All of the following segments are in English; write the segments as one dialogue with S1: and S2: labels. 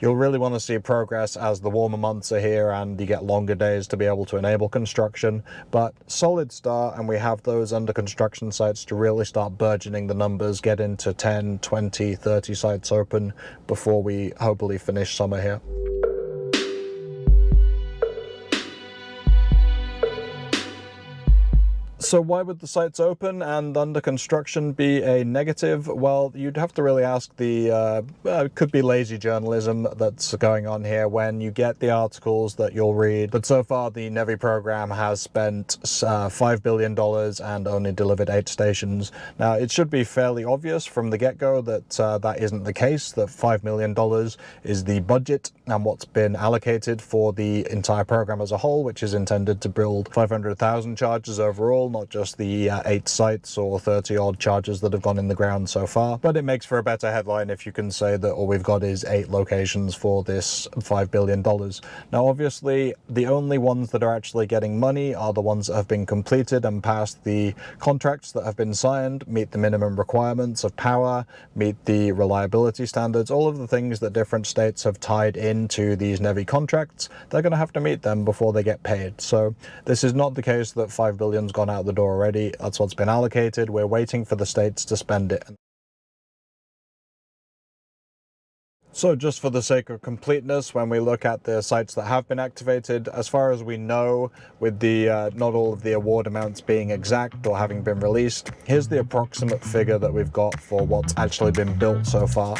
S1: You'll really want to see progress as the warmer months are here and you get longer days to be able to enable construction. But solid start, and we have those under construction sites to really start burgeoning the numbers, get into 10, 20, 30 sites open before we hopefully finish summer here. So why would the sites open and under construction be a negative? Well, you'd have to really ask the, could be lazy journalism that's going on here when you get the articles that you'll read. But so far the NEVI program has spent $5 billion and only delivered 8 stations. Now it should be fairly obvious from the get-go that that isn't the case, that $5 million is the budget and what's been allocated for the entire program as a whole, which is intended to build 500,000 chargers overall, not just the 8 sites or 30 odd chargers that have gone in the ground so far. But it makes for a better headline if you can say that all we've got is 8 locations for this $5 billion. Now obviously the only ones that are actually getting money are the ones that have been completed and passed the contracts that have been signed, meet the minimum requirements of power, meet the reliability standards, all of the things that different states have tied into these NEVI contracts. They're going to have to meet them before they get paid. So this is not the case that $5 billion's gone out the door already. That's what's been allocated. We're waiting for the states to spend it. So just for the sake of completeness, when we look at the sites that have been activated, as far as we know, with the not all of the award amounts being exact or having been released, here's the approximate figure that we've got for what's actually been built so far.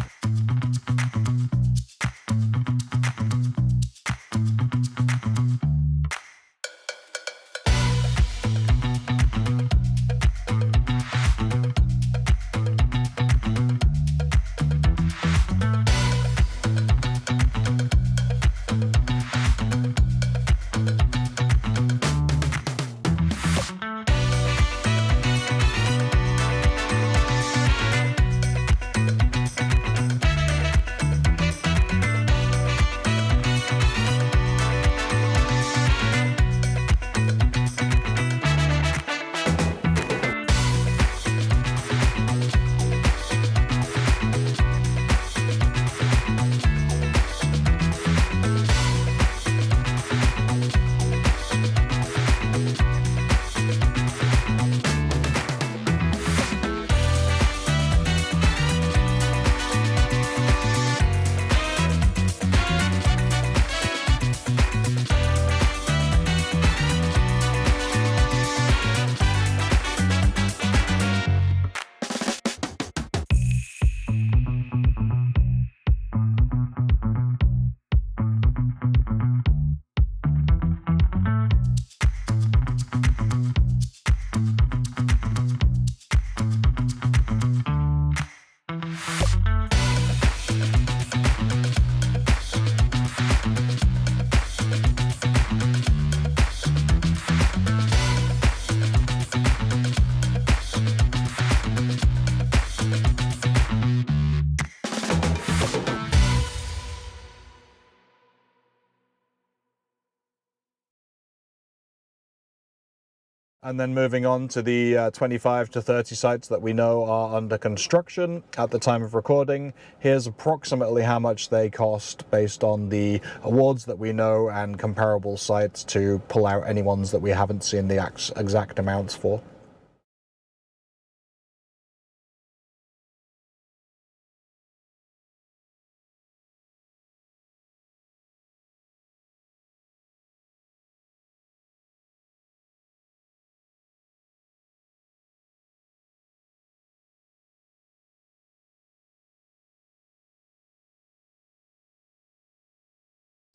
S1: And then moving on to the 25 to 30 sites that we know are under construction at the time of recording. Here's approximately how much they cost based on the awards that we know and comparable sites to pull out any ones that we haven't seen the exact amounts for.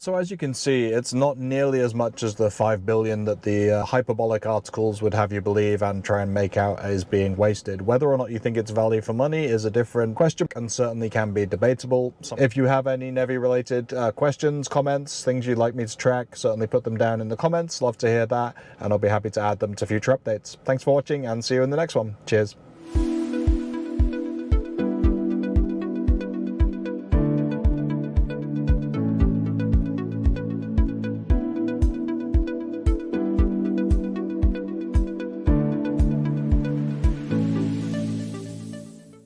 S1: So as you can see, it's not nearly as much as the $5 billion that the hyperbolic articles would have you believe and try and make out as being wasted. Whether or not you think it's value for money is a different question and certainly can be debatable. So if you have any NEVI related questions, comments, things you'd like me to track, certainly put them down in the comments. Love to hear that, and I'll be happy to add them to future updates. Thanks for watching and see you in the next one. Cheers.